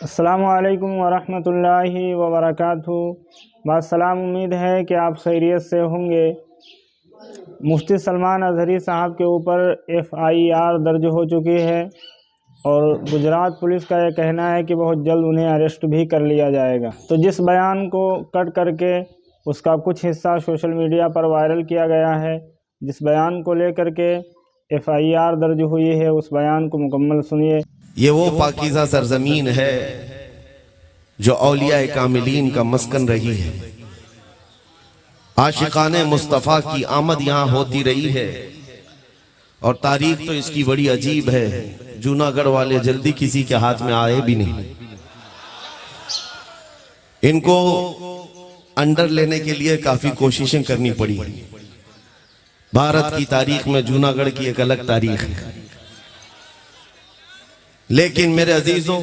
अस्सलामुअलैकुम वरहमतुल्लाहि वबरकातुहू। बासलाम, उम्मीद है कि आप खैरियत से होंगे। मुफ्ती सलमान अजहरी साहब के ऊपर FIR दर्ज हो चुकी है और गुजरात पुलिस का यह कहना है कि बहुत जल्द उन्हें अरेस्ट भी कर लिया जाएगा। तो जिस बयान को कट करके उसका कुछ हिस्सा सोशल मीडिया पर वायरल किया गया है, जिस बयान को लेकर के FIR दर्ज हुई है, उस बयान को मुकम्मल सुनिए। ये वो पाकीज़ा सरजमीन है जो औलिया कामिलीन का मस्कन रही है। आशिकाने मुस्तफ़ा की आमद यहाँ होती रही है और तारीख तो इसकी बड़ी अजीब है। जूनागढ़ वाले जल्दी किसी के हाथ में आए भी नहीं। इनको अंडर लेने के लिए काफी कोशिशें करनी पड़ी। भारत की तारीख में जूनागढ़ की एक अलग तारीख है, लेकिन मेरे अजीजों,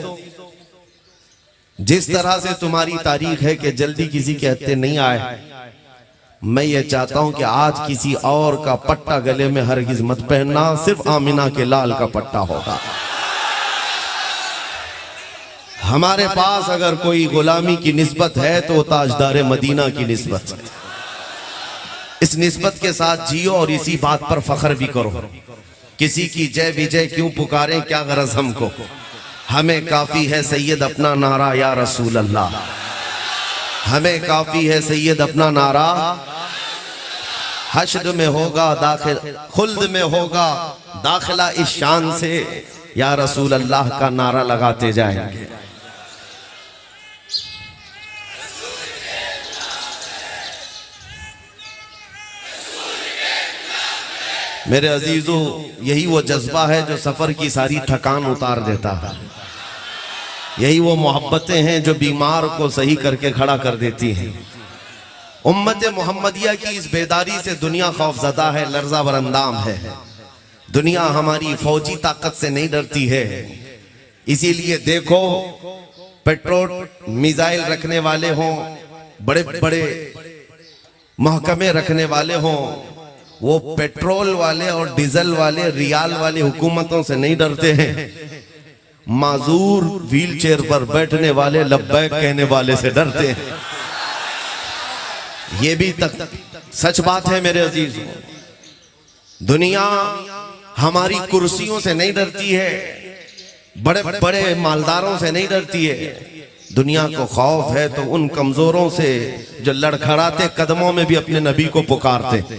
जिस तरह से तुम्हारी तारीख है कि जल्दी किसी के हत्थे नहीं आए, मैं ये चाहता हूं कि आज किसी और का पट्टा गले में हरगिज मत पहनना, सिर्फ आमिना के लाल का पट्टा होगा। हमारे पास अगर कोई गुलामी की निस्बत है तो ताजदार मदीना की निस्बत है। इस निस्बत के साथ जियो और इसी बात पर फख्र भी करो। किसी की जय विजय क्यों पुकारें, क्या गरज हमको, हमें काफी है सैयद अपना नारा या रसूल अल्लाह। हमें काफी है सैयद अपना नारा। हश्र में होगा दाखिल, खुल्द में होगा दाखिला इस शान से, या रसूल अल्लाह का नारा लगाते जाएंगे। मेरे अजीजों, यही वो जज्बा है जो सफर की सारी थकान उतार देता है। यही वो मोहब्बतें हैं जो बीमार को सही करके खड़ा कर देती हैं। उम्मत मोहम्मदिया की इस बेदारी से दुनिया खौफजदा है, लर्जा बरंदाम है। दुनिया हमारी फौजी ताकत से नहीं डरती है। इसीलिए देखो, पेट्रोल मिसाइल रखने वाले हों, बड़े बड़े महकमे रखने वाले हों, वो पेट्रोल वाले और डीजल वाले, रियाल वाले हुकूमतों से नहीं डरते हैं। माजूर व्हील चेयर पर बैठने वाले, लब्बैक कहने वाले से डरते हैं। ये भी तक सच बात है मेरे अजीजों। दुनिया हमारी कुर्सियों से नहीं डरती है, बड़े बड़े मालदारों से नहीं डरती है। दुनिया को खौफ है तो उन कमजोरों से जो लड़खड़ाते कदमों में भी अपने नबी को पुकारते,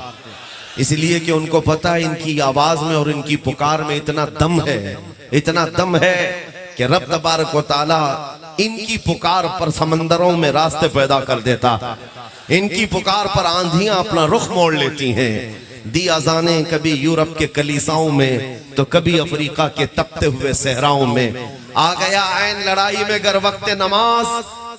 इसलिए कि उनको पता है इनकी आवाज में और इनकी पुकार में इतना दम है, इतना दम है कि रब तबारक व तआला इनकी पुकार पर समंदरों में रास्ते पैदा कर देता। इनकी पुकार पर आंधियां अपना रुख मोड़ लेती हैं। दी अजाने कभी यूरोप के कलीसाओं में तो कभी अफ्रीका के तपते हुए सहराओं में। आ गया ऐन लड़ाई में गर वक्त नमाज,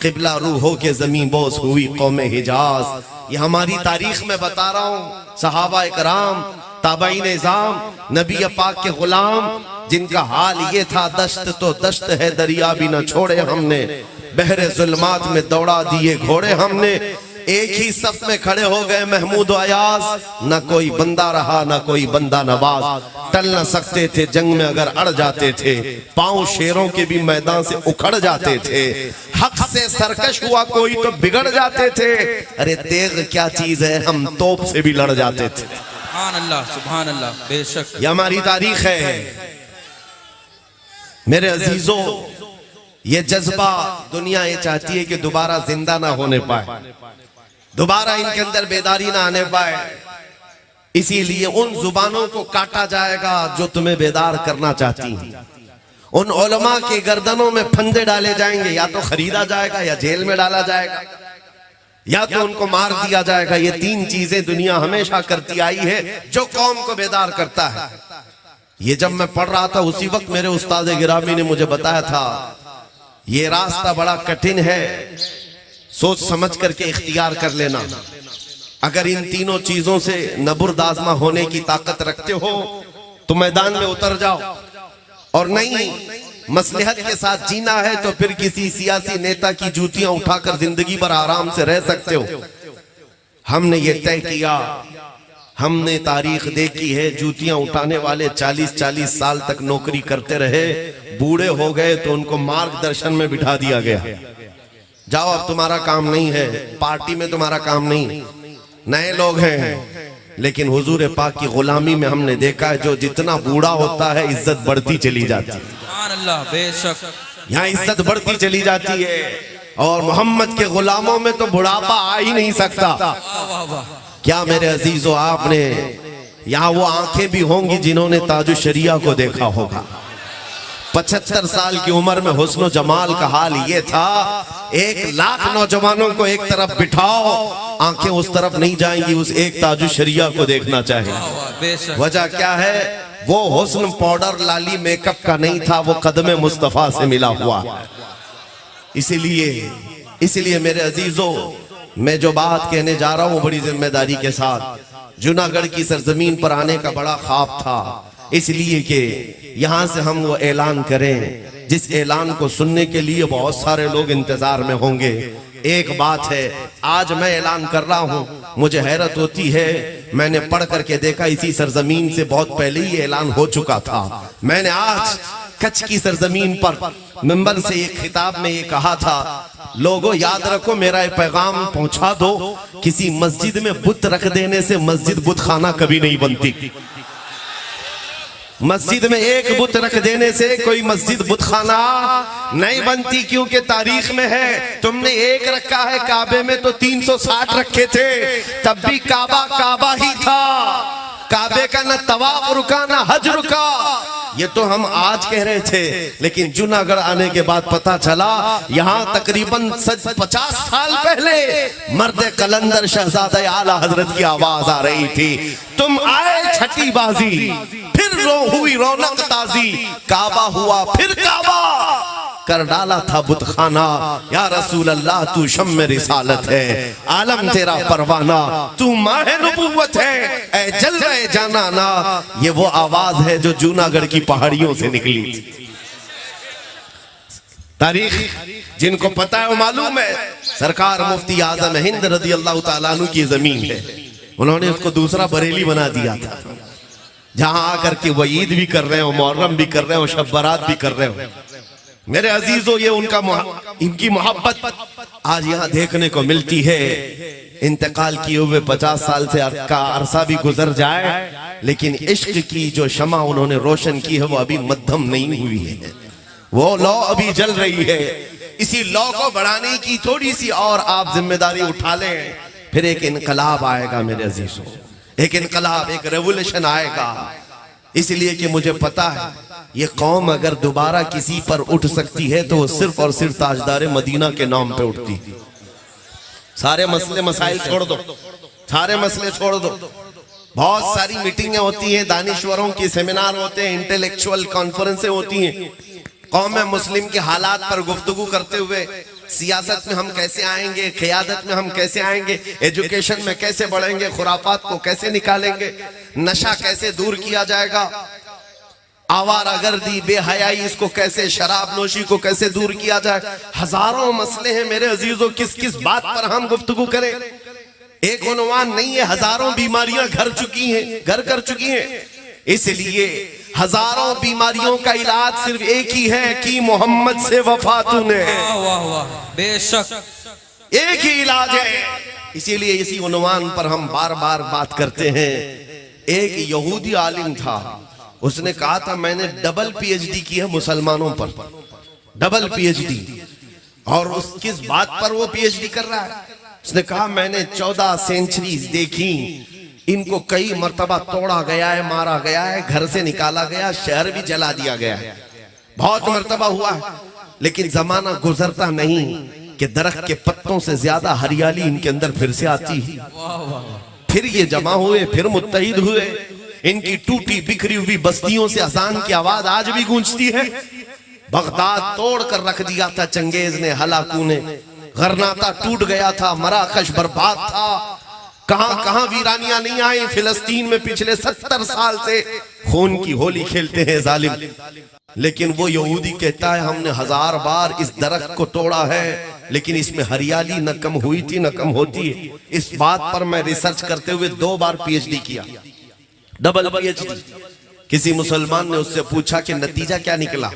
किबला रूहों के जमीन बोस हुई कौमे हिजाज। ये हमारी तारीख में बता रहा हूँ। सहाबा इकराम, ताबईन निज़ाम, नबी पाक के गुलाम, जिनका हाल ये था, दश्त तो दश्त है, दरिया भी न छोड़े हमने, बहरे जुल्मात में दौड़ा दिए घोड़े हमने। एक ही सफ में खड़े हो गए महमूद अयाज, न कोई बंदा रहा न कोई बंदा नवाज। टल न सकते थे जंग में अगर अड़ जाते थे, पांव शेरों के भी मैदान से उखड़ जाते थे। हक से सरकश हुआ कोई तो बिगड़ जाते थे। अरे तेग क्या चीज है, हम तोप से भी लड़ जाते थे। सुभान अल्लाह, सुभान अल्लाह, बेशक ये हमारी तारीख है। मेरे अजीजों, ये जज्बा दुनिया ये चाहती है कि दोबारा जिंदा ना होने पाए, दोबारा इनके अंदर बेदारी ना आने पाए। इसीलिए उन जुबानों को काटा जाएगा जो तुम्हें बेदार करना चाहती हैं। उन उलमा के गर्दनों में फंदे डाले जाएंगे, या तो खरीदा जाएगा या जेल में डाला जाएगा या तो उनको मार दिया जाएगा। ये तीन चीजें दुनिया हमेशा करती आई है जो कौम को बेदार करता है। ये जब मैं पढ़ रहा था उसी वक्त मेरे उस्ताद गिरामी ने मुझे बताया था, ये रास्ता बड़ा कठिन है, सोच समझ करके इख्तियार कर लेना। अगर इन तीनों चीजों से नबुर्दाजमा होने की ताकत रखते हो तो मैदान में उतर जाओ, और नहीं मसलहत के साथ जीना है तो फिर किसी सियासी नेता की जूतियां उठाकर जिंदगी भर आराम से रह सकते हो। हमने ये तय किया, हमने तारीख देखी है, जूतियां उठाने वाले 40-40 साल तक नौकरी करते रहे, बूढ़े हो गए तो उनको मार्गदर्शन में बिठा दिया गया, जाओ अब तुम्हारा काम नहीं है, पार्टी में तुम्हारा काम नहीं, नए लोग हैं। लेकिन हुजूर पाक की गुलामी में हमने देखा है, जो जितना बूढ़ा होता है इज्जत बढ़ती चली जाती है। सुभान अल्लाह, बेशक यहाँ इज्जत बढ़ती चली जाती है। और मोहम्मद के गुलामों में तो बुढ़ापा आ ही नहीं सकता। वाह वाह वाह, क्या मेरे अजीजों, आपने यहाँ वो आंखें भी होंगी जिन्होंने ताजु शरिया को देखा होगा। 75 साल की उम्र में हुस्न जमाल का हाल ये था, 1 लाख नौजवानों को एक तरफ बिठाओ, आंखें उस तरफ नहीं जाएंगी, उस एक ताजु शरिया को देखना चाहिए। वाह वाह, बेशक। वजह क्या है? वो हुस्न पाउडर लाली मेकअप का नहीं था, वो कदमे मुस्तफा से मिला हुआ। इसीलिए मेरे अजीजों, मैं जो बात कहने जा रहा हूं बड़ी जिम्मेदारी के साथ, जूनागढ़ की सरजमीन पर आने का बड़ा ख्वाब था, इसलिए कि यहां से हम वो ऐलान करें जिस ऐलान को सुनने के लिए बहुत सारे लोग इंतजार में होंगे। एक बात है, आज मैं ऐलान कर रहा हूं, मुझे हैरत होती है, मैंने पढ़ करके देखा इसी सरजमीन से बहुत पहले ही ऐलान हो चुका था। मैंने आज कच्छ की सरजमीन पर मिंबर से एक खिताब में ये कहा था, लोगों याद रखो, मेरा ये पैगाम पहुंचा दो, किसी मस्जिद में बुत रख देने से मस्जिद बुत खाना कभी नहीं बनती। मस्जिद में एक बुत रख देने से कोई मस्जिद बुत खाना नहीं बनती, क्योंकि तारीख में है, तुमने एक रखा है, काबे में तो 360 रखे थे, तब भी काबा काबा ही था, काबे का न तवाफ रुका न हज रुका। ये तो हम आज कह रहे थे, लेकिन जूनागढ़ आने के बाद पता चला यहाँ तकरीबन 50 साल पहले मर्द कलंदर शहजादे आला हजरत की आवाज आ रही थी, तुम आए छठी बाजी, फिर हुई रौनक ताजी, काबा हुआ फिर काबा, कर डाला था बुत खाना, या रसूल अल्लाह तू शम्मे रिसालत है, आलम तेरा परवाना, तू माहे नबुव्वत है, ऐ जलवे जाना ना। ये वो आवाज है जो जूनागढ़ की पहाड़ियों से निकली थी। तारीख जिनको पता है वो मालूम है, सरकार मुफ्ती आजम हिंद रदी अल्लाह तआला अन्हु की जमीन है, उन्होंने उसको दूसरा बरेली बना दिया था, जहां आकर के वो ईद भी कर रहे हो, मुहर्रम भी कर रहे हो, शब बारात भी कर रहे हो। मेरे अजीजों, ये इनकी मोहब्बत आज यहाँ देखने को मिलती है। इंतकाल किए हुए 50 साल से का अरसा भी गुजर जाए, लेकिन इश्क की जो शमा उन्होंने रोशन की है वो अभी मध्यम नहीं हुई है, वो लौ अभी जल रही है। इसी लौ को बढ़ाने की थोड़ी सी और आप जिम्मेदारी उठा लें, फिर एक इनकलाब आएगा मेरे अजीजों, एक इनकलाब, एक रेवोल्यूशन आएगा। इसलिए कि मुझे पता है ये कौम अगर दोबारा किसी पर उठ सकती है तो वो सिर्फ और सिर्फ ताजदार मदीना के नाम पे उठती। सारे मसले मसाइल छोड़ दो, सारे मसले छोड़ दो, बहुत सारी मीटिंगें होती हैं, दानिश्वरों के सेमिनार होते हैं, इंटेलेक्चुअल कॉन्फ्रेंसें होती हैं, कौम मुस्लिम के हालात पर गुफ्तगू करते हुए, सियासत में हम कैसे आएंगे, क़ियादत में हम कैसे आएंगे, एजुकेशन में कैसे बढ़ेंगे, खुराफात को कैसे निकालेंगे, नशा कैसे दूर किया जाएगा, आवारागर्दी, बेहयाई, इसको कैसे, शराब नोशी को कैसे दूर किया जाए। हजारों मसले हैं मेरे अजीजों, किस किस बात पर हम गुफ्तगू करें, एक उन्वान नहीं है, हजारों बीमारियां घर कर चुकी हैं। इसलिए हजारों बीमारियों का इलाज सिर्फ एक ही है कि मोहम्मद से वफा तूने, वाह वाह वाह, बेशक एक ही इलाज है। इसीलिए इसी उन्वान पर हम बार बार बात करते हैं। एक यहूदी आलिम था, उसने कहा था मैंने डबल पीएचडी की है मुसलमानों पर, डबल पीएचडी, और उस किस बात पर वो पीएचडी कर रहा है? उसने कहा मैंने 14 सेंचुरीज देखी, इनको कई मर्तबा तोड़ा गया है, मारा गया है, घर से निकाला गया, शहर भी जला दिया गया है, बहुत मर्तबा हुआ है, लेकिन जमाना गुजरता नहीं कि दरख्त के पत्तों से ज्यादा हरियाली इनके अंदर फिर से आती है। फिर ये जमा हुए, फिर मुत्तहिद हुए, इनकी टूटी बिखरी हुई बस्तियों से अजान की आवाज आज भी गूंजती है। बगदाद तोड़ कर रख दिया था चंगेज ने, हलाकू ने, गरनाता टूट गया था, मराकश बर्बाद था, कहां कहां वीरानियां नहीं आई। फिलिस्तीन में पिछले 70 साल से खून की होली खेलते हैं जालिम, लेकिन वो यहूदी कहता है हमने 1000 बार इस दरख्त को तोड़ा है, लेकिन इसमें हरियाली न कम हुई थी न कम होती है। इस बात पर मैं रिसर्च करते हुए 2 बार पीएचडी किया, डबल पीएचडी। किसी मुसलमान ने उससे पूछा कि नतीजा क्या निकला,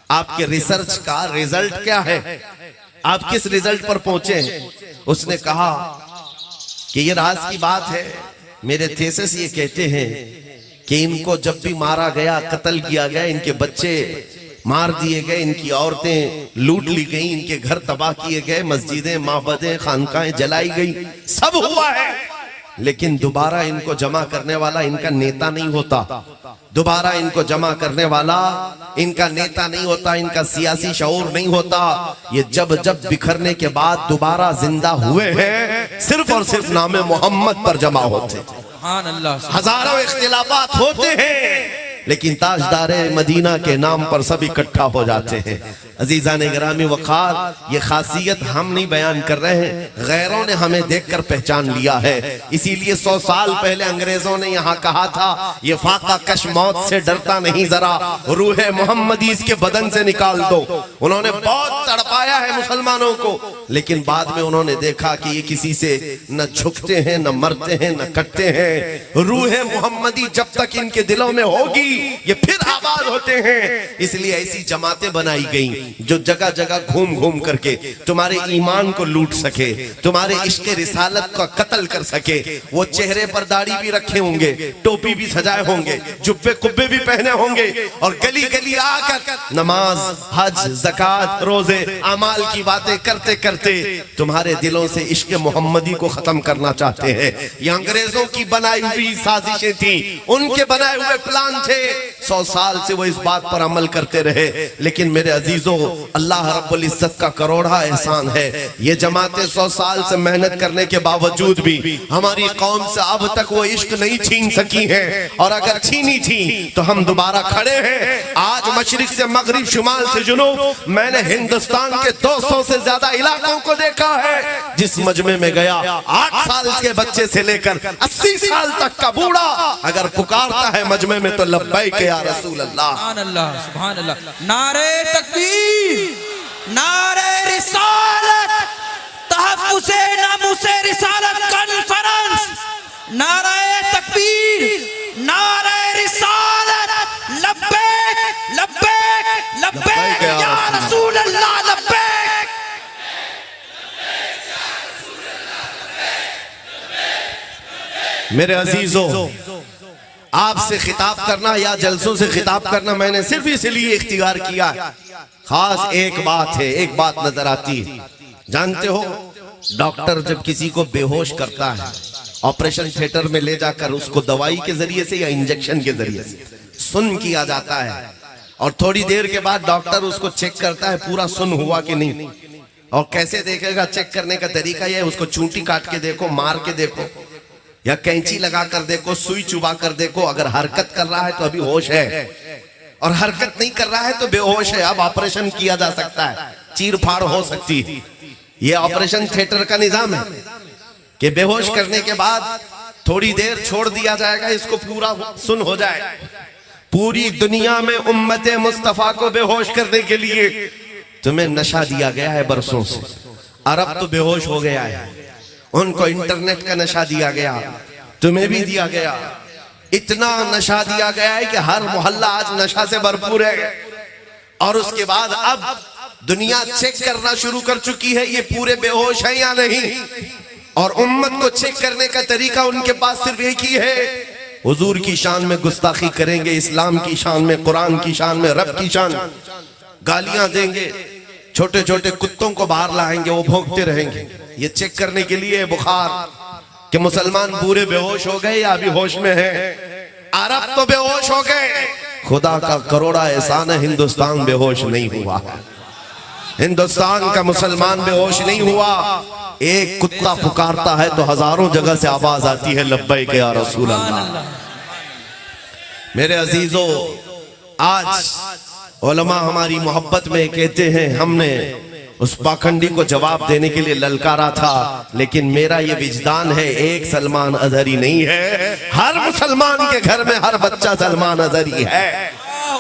आपके रिसर्च का रिजल्ट क्या है, आप किस रिजल्ट पर पहुंचे हैं? उसने कहा कि ये राज की बात है, मेरे थीसिस ये कहते हैं कि इनको जब भी मारा गया, कत्ल किया गया, इनके बच्चे मार दिए गए, इनकी औरतें लूट ली गई, इनके घर तबाह किए गए, मस्जिदें, माबदें, खानकाएं जलाई गई, सब हुआ है, लेकिन दोबारा इनको जमा करने वाला इनका नेता नहीं होता, दोबारा इनको जमा करने वाला इनका नेता नहीं होता, इनका सियासी शऊर नहीं होता। ये जब जब बिखरने के बाद दोबारा जिंदा हुए हैं, सिर्फ और सिर्फ नामे मोहम्मद पर जमा होते। सुभान अल्लाह। हजारों इख्तिलाफात होते हैं, लेकिन ताजदार मदीना के नाम पर सब इकट्ठा हो जाते हैं। अजीजान गिरामी वक़ार, ये खासियत हम नहीं बयान कर रहे हैं, गैरों ने हमें देखकर पहचान लिया है। इसीलिए 100 साल पहले अंग्रेजों ने यहाँ कहा था, ये फाका कश मौत से डरता नहीं, जरा रूह मोहम्मदी इसके बदन से निकाल दो। उन्होंने बहुत तड़पाया है मुसलमानों को, लेकिन बाद में उन्होंने देखा कि ये किसी से न झुकते हैं, न मरते हैं, न कटते हैं। रूह मोहम्मदी जब तक इनके दिलों में होगी, ये फिर आबाद होते हैं। इसलिए ऐसी जमातें बनाई गई जो जगह जगह घूम घूम करके तुम्हारे ईमान को लूट सके, तुम्हारे इश्क रिसालत का कत्ल कर सके। वो चेहरे पर दाढ़ी भी रखे होंगे, टोपी भी सजाए होंगे, जुब्बे कुब्बे भी पहने होंगे, और गली गली आकर नमाज, हज, ज़कात, रोजे, अमाल की बातें करते करते तुम्हारे दिलों से इश्क मोहम्मदी को खत्म करना चाहते हैं। ये अंग्रेजों की बनाई हुई साजिशें थी, उनके बनाए हुए प्लान थे। 100 साल से वो इस बात पर अमल करते रहे, लेकिन मेरे अजीजों, अल्लाह रब्बुल इज्जत का करोड़ा एहसान है, ये जमातें 100 साल से मेहनत करने के बावजूद भी हमारी कौम से अब तक वो इश्क नहीं छीन सकी है, और अगर छीनी थी तो हम दोबारा खड़े हैं। आज मशरिक से मगरिब, शुमाल से जुनूब, मैंने हिंदुस्तान के 200 से ज्यादा इलाकों को देखा है। जिस मजमे में गया, 8 साल के बच्चे से लेकर 80 साल तक का बूढ़ा अगर पुकारता है मजमे में तो लब्बैक या रसूल अल्लाह। सुभान अल्लाह, सुभान अल्लाह। नारे तकबीर, नारे रिसालत, तहफ्फुज़े नामुसे रिसालत कॉन्फ्रेंस, नारे तकबीर, नारे रिसालत, लब्बैक लब्बैक लब्बैक या रसूल अल्लाह, लब्बैक। मेरे अजीजों, आपसे खिताब करना या जलसों से खिताब करना मैंने सिर्फ इसलिए इख्तियार किया। खास एक बात है, एक बात नजर आती है। जानते हो, डॉक्टर जब किसी को बेहोश करता है, ऑपरेशन थिएटर में ले जाकर उसको दवाई के जरिए से या इंजेक्शन के जरिए से सुन किया जाता है, और थोड़ी देर के बाद डॉक्टर उसको चेक करता है पूरा सुन हुआ कि नहीं। और कैसे देखेगा? चेक करने का तरीका यह है, उसको चूंटी काट के देखो, मार के देखो, या कैंची लगा कर देखो, सुई चुबा कर देखो। अगर हरकत कर रहा है तो अभी होश है, और हरकत नहीं कर रहा है तो बेहोश है। अब ऑपरेशन किया जा सकता है, चीर फाड़ हो सकती है। यह ऑपरेशन थिएटर का निजाम है कि बेहोश करने के बाद थोड़ी देर छोड़ दिया जाएगा, इसको पूरा सुन हो जाए। पूरी दुनिया में उम्मते मुस्तफा को बेहोश करने के लिए तुम्हें नशा दिया गया है बरसों से। अरब तो बेहोश हो गया है, उनको इंटरनेट का नशा दिया गया, तुम्हें भी दिया गया। इतना नशा दिया गया है कि हर मोहल्ला आज नशा से भरपूर है। और उसके बाद अब दुनिया चेक करना शुरू कर चुकी है ये पूरे बेहोश है या नहीं, और उम्मत को चेक करने का तरीका उनके पास सिर्फ एक ही है। हुजूर की शान में गुस्ताखी करेंगे, इस्लाम की शान में, कुरान की शान में, रब की शान, गालियां देंगे, छोटे छोटे कुत्तों को बाहर लाएंगे, वो भौंकते रहेंगे। ये चेक करने के लिए बुखार कि मुसलमान पूरे बेहोश हो गए या अभी होश में है। अरब तो बेहोश हो गए। खुदा का करोड़ा एहसान है, हिंदुस्तान बेहोश नहीं हुआ है। हिंदुस्तान का मुसलमान बेहोश नहीं हुआ। एक कुत्ता पुकारता है तो हजारों जगह से आवाज आती है, लब्बैक या रसूल अल्लाह। मेरे अजीजों, आज उलमा हमारी मोहब्बत में कहते हैं, हमने उस पाखंडी को जवाब देने के लिए ललकारा था, लेकिन मेरा ये विजदान है, एक सलमान अजहरी नहीं है, हर मुसलमान के घर में हर बच्चा सलमान अजहरी है।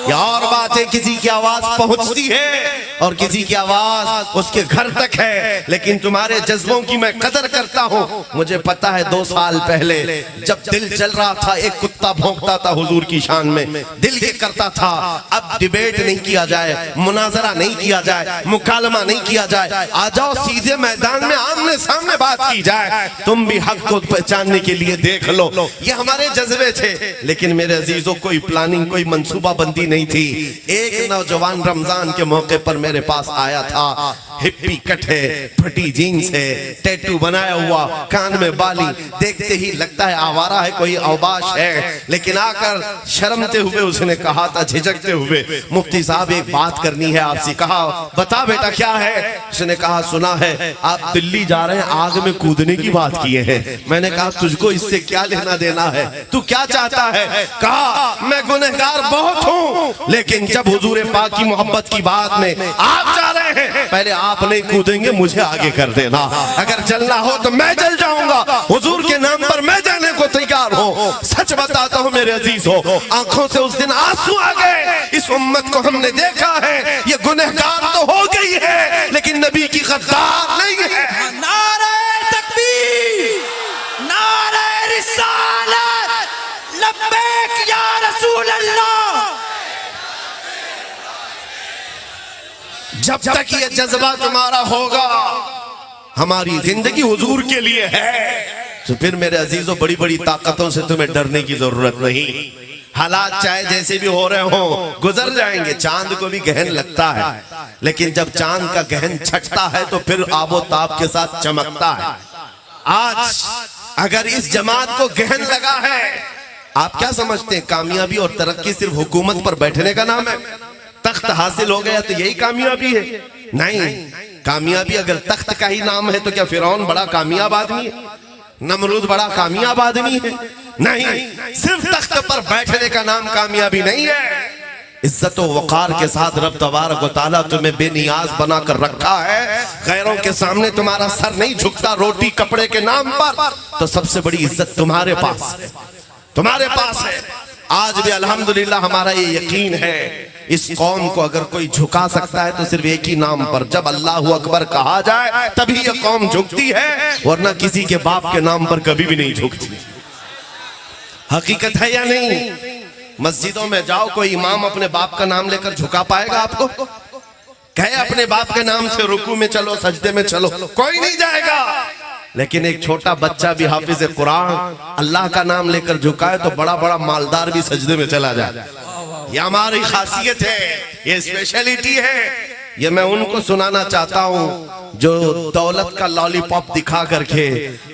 या और बात है, किसी की आवाज पहुंचती है और किसी की आवाज उसके घर तक है, लेकिन तुम्हारे जज्बों की मैं कदर करता हूँ। मुझे पता है 2 साल पहले जब दिल जल रहा था, एक कुत्ता भौंकता था हुजूर की शान में, दिल ये करता था अब डिबेट नहीं किया जाए, मुनाजरा नहीं किया जाए, मुकालमा नहीं किया जाए, आ जाओ सीधे मैदान में आमने सामने बात की जाए, तुम भी हक को पहचानने के लिए देख लो। ये हमारे जज्बे थे, लेकिन मेरे अजीजों कोई प्लानिंग, कोई मंसूबा बंदी नहीं थी। एक नौजवान रमजान के मौके पर मेरे पास आया था, हिप्पी कट है, फटी जीन्स है, टैटू बनाया हुआ, कान में बाली, देखते ही लगता है आवारा है, कोई औबाश है, लेकिन आकर शर्मते हुए उसने कहा था, झिझकते हुए, मुफ्ती साहब एक बात करनी है आपसे। कहा बता बेटा क्या है? उसने कहा सुना है आप दिल्ली जा रहे हैं, आग में कूदने की बात किए हैं। मैंने कहा तुझको इससे क्या लेना देना है, तू क्या चाहता है? कहा मैं गुनहगार बहुत हूँ, लेकिन जब हुजूर पाक की मोहब्बत की बात में आप जा रहे हैं, पहले आप नहीं कूदेंगे, मुझे आगे कर देना। अगर जलना हो तो मैं जल जाऊंगा, हुजूर के नाम पर मैं जाने को तैयार हूँ। सच बताता हूँ मेरे अजीज हो, आंखों से उस दिन आंसू आ गए। इस उम्मत को हमने देखा है, ये गुनहगार तो हो गई है, लेकिन नबी की गद्दार नहीं है। नारे तकबीर, नारे रिसालत, लब्बैक या रसूल अल्लाह। जब तक ये जज्बा तुम्हारा होगा, हमारी जिंदगी हुजूर के लिए है, तो फिर मेरे अजीजों बड़ी बड़ी ताकतों से तुम्हें डरने की जरूरत नहीं। हालात चाहे जैसे भी हो रहे हो, गुजर जाएंगे। चांद को भी गहन लगता है, लेकिन जब चांद का गहन छटता है तो फिर आबो ताब के साथ चमकता है। आज अगर इस जमात को गहन लगा है, आप क्या समझते हैं कामयाबी और तरक्की सिर्फ हुकूमत पर बैठने का नाम है? तख्त हासिल हो गया तो यही कामयाबी है? नहीं, कामयाबी अगर तख्त का ही नाम है तो क्या फिरौन बड़ा कामयाब आदमी है? नमरूद बड़ा कामयाब आदमी है? नहीं, सिर्फ तख्त पर बैठने का नाम कामयाबी नहीं है। इज्जत व वक़ार के साथ रब तबारक व तआला तुम्हें बेनियाज बनाकर रखा है, गैरों के सामने तुम्हारा सर नहीं झुकता रोटी कपड़े के नाम पर, तो सबसे बड़ी इज्जत तुम्हारे पास है, तुम्हारे पास है। आज भी अल्हम्दुलिल्लाह हमारा ये यकीन है, इस कौम को अगर कोई झुका सकता है तो सिर्फ एक ही नाम पर, जब अल्लाहु अकबर कहा जाए तभी ये कौम झुकती है, वरना किसी के बाप के नाम पर कभी भी नहीं झुकती। हकीकत है या नहीं? मस्जिदों में जाओ, कोई इमाम अपने बाप का नाम लेकर झुका पाएगा आपको? कहे अपने बाप के नाम से रुकू में चलो, सजदे में चलो, कोई नहीं जाएगा। लेकिन एक छोटा बच्चा भी हाफिज कुरान अल्लाह का नाम लेकर झुकाए तो बड़ा बड़ा मालदार भी सजदे में चला जाए। ये हमारी खासियत है, ये स्पेशलिटी है। ये मैं उनको सुनाना चाहता हूँ जो दौलत का लॉलीपॉप दिखा करके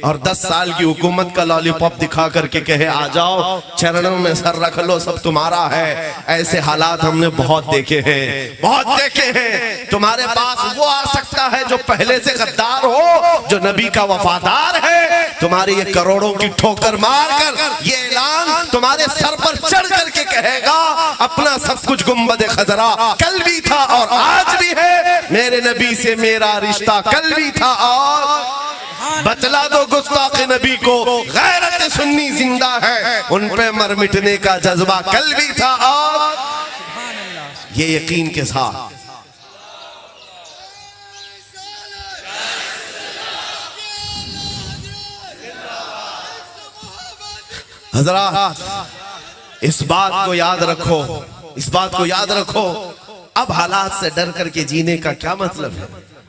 और 10 साल की हुकूमत का लॉलीपॉप दिखा करके कहे आ जाओ चरणों में सर रख लो, सब तुम्हारा है। ऐसे हालात हमने बहुत देखे हैं, बहुत देखे हैं। तुम्हारे पास वो आ सकता है जो पहले से गद्दार हो, जो नबी का वफादार है, तुम्हारे ये करोड़ों की ठोकर मार कर ये ऐलान तुम्हारे सर पर चढ़ करके कहेगा अपना सब कुछ गुंबद खजरा कल भी था और आज भी है, मेरे नबी से मेरा रिश्ता कल भी था और बतला दो गुस्ताख नबी को गैरत सुन्नी जिंदा है, उन पे मर मिटने का जज्बा कल भी था और ये यकीन के साथ। हज़रात इस बात को याद रखो, इस बात को याद रखो, अब हालात से डर करके जीने का क्या मतलब है?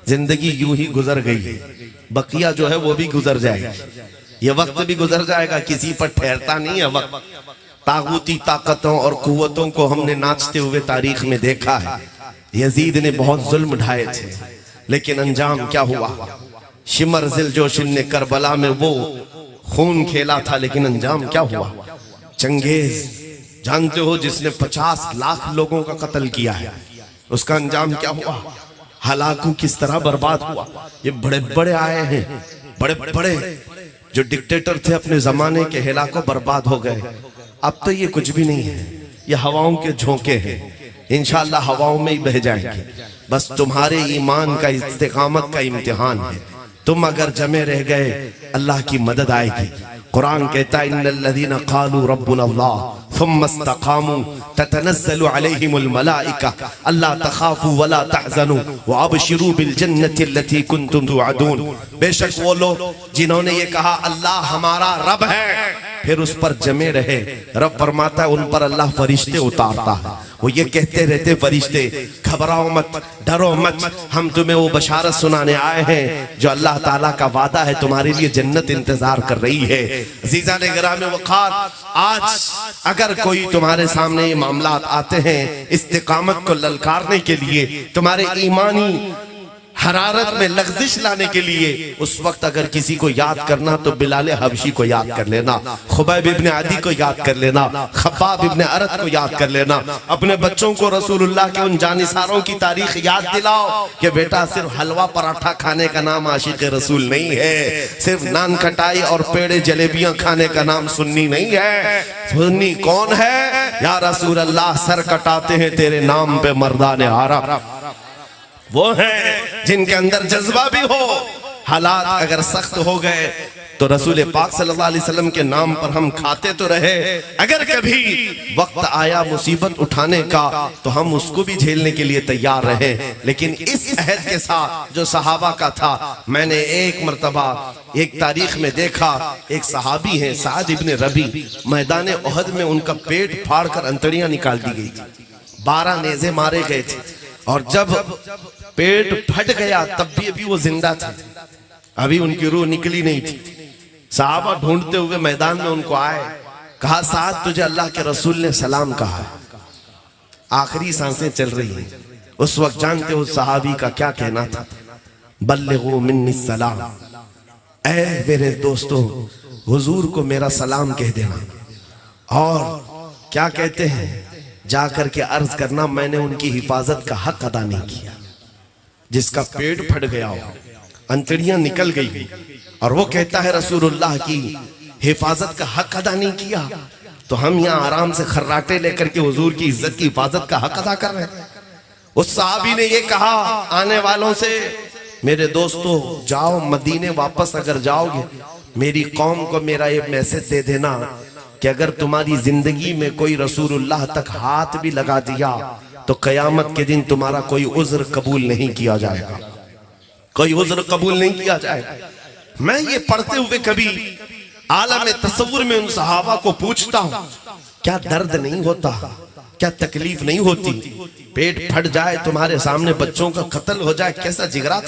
जिंदगी यूं ही गुजर गई है, बकिया जो है वो भी गुजर जाएगा, ये वक्त भी गुजर जाएगा, किसी पर ठहरता नहीं है वक्त। तागूती ताकतों और कुव्वतों को हमने नाचते हुए तारीख में देखा है। यजीद ने बहुत जुल्म ढाए थे, लेकिन अंजाम क्या हुआ? शिमर जिलजोशिन ने करबला में वो खून खेला था, लेकिन अंजाम क्या हुआ? चंगेज जानते हो जिसने 50 लाख लोगों का कत्ल किया है, उसका अंजाम क्या हुआ? हलाकू किस तरह बर्बाद हुआ। ये बड़े बड़े आए हैं, बड़े बड़े जो डिक्टेटर थे अपने जमाने के, हिलाको बर्बाद हो गए। अब तो ये कुछ भी नहीं है, ये हवाओं के झोंके हैं, इंशाअल्लाह हवाओं में ही बह जाएंगे। बस तुम्हारे ईमान का इस्तिकामत का इम्तिहान है। तुम अगर जमे रह गए अल्लाह की मदद आएगी। कुरान कहता है इन्नल्लज़ीना क़ालू रब्बुना अल्लाह सुम्मा इस्तक़ामू ततनज़्ज़लु अलैहिमुल मलाइका अल्ला तखाफू वला तहज़नू व अबशिरू बिल जन्नति अल्लती कुंतुम तुअदून। बेशक वो लोग जिन्होंने ये कहा अल्लाह हमारा रब है, फिर उस पर जमे रहे। रब फरमाता है उन पर अल्लाह फरिश्ते उतारता है। वो ये कहते रहते फरिश्ते, घबराओ मत, डरो मत, हम तुम्हें वो बशारत सुनाने आए हैं जो अल्लाह ताला का वादा है, तुम्हारे लिए जन्नत इंतजार कर रही है। अज़ीज़ान गिराम वक़ार, आज अगर कोई तुम्हारे सामने ये मामलात आते हैं इस्तिकामत को ललकारने के लिए, तुम्हारे ईमानी हरारत में लग़ज़िश लाने के लिए, उस वक्त अगर किसी को याद करना तो बिलाल हबशी को याद कर लेना, खुबैब इब्ने अदी को याद कर लेना, खब्बाब इब्ने अरत को याद कर लेना। अपने बच्चों को रसूलुल्लाह के उन जानिसारों की तारीख याद दिलाओ कि बेटा सिर्फ हलवा पराठा खाने का नाम आशिक रसूल नहीं है, सिर्फ नान खटाई और पेड़े जलेबियां खाने का नाम सुन्नी नहीं है। सुन्नी कौन है? या रसूल अल्लाह, सर कटाते हैं तेरे नाम पे मर्दाने आरब। वो हैं जिनके अंदर जज्बा भी हो, हालात अगर सख्त हो गए तो रसूल पाक सल्लल्लाहु अलैहि वसल्लम के नाम पर हम खाते तो रहे, अगर कभी वक्त आया मुसीबत उठाने का तो हम उसको भी झेलने के लिए तैयार रहे। लेकिन इस अहद के साथ जो सहाबा का था, मैंने एक मर्तबा एक तारीख में देखा, एक सहाबी है साद इब्ने रबी, मैदान उहद में उनका पेट फाड़ कर अंतड़ियां निकाल दी गई, 12 नेज़े मारे गए थे, और जब पेट फट गया तब भी अभी वो जिंदा थे, अभी उनकी रूह निकली नहीं थी। सहाबा ढूंढते हुए मैदान में उनको आए, कहा साद तुझे अल्लाह के रसूल ने सलाम कहा, आखिरी सांसें चल रही हैं। उस वक्त जानते हो सहाबी का क्या कहना था, बल्लिगू मिन्नी सलाम, ऐ मेरे दोस्तों हुजूर को मेरा सलाम कह देना। और क्या कहते हैं, जाकर के अर्ज करना मैंने उनकी हिफाजत का हक अदा नहीं किया। जिसका पेट फट गया हो, अंतड़ियां निकल गई, और वो कहता है रसूलुल्लाह की हिफाजत का हक अदा नहीं किया, तो हम यहाँ आराम से खर्राटे लेकर के हुजूर की इज्जत की हिफाजत का हक अदा कर रहे हैं। उस सहाबी ने ये कहा आने वालों से, मेरे दोस्तों जाओ मदीने वापस अगर जाओगे, मेरी कौम को मेरा ये मैसेज दे देना कि अगर तुम्हारी जिंदगी में कोई रसूलुल्लाह तक हाथ भी लगा दिया तो कयामत के दिन तुम्हारा कोई उज्र कबूल नहीं किया जाएगा, कोई उज्र कबूल नहीं किया जाएगा। मैं ये पढ़ते हुए कभी आलम तसव्वुर में उन सहाबा को पूछता हूं, क्या दर्द नहीं होता, क्या तकलीफ नहीं होती? पेट फट जाए, तुम्हारे सामने बच्चों का कत्ल हो जाए, कैसा जिगरा था।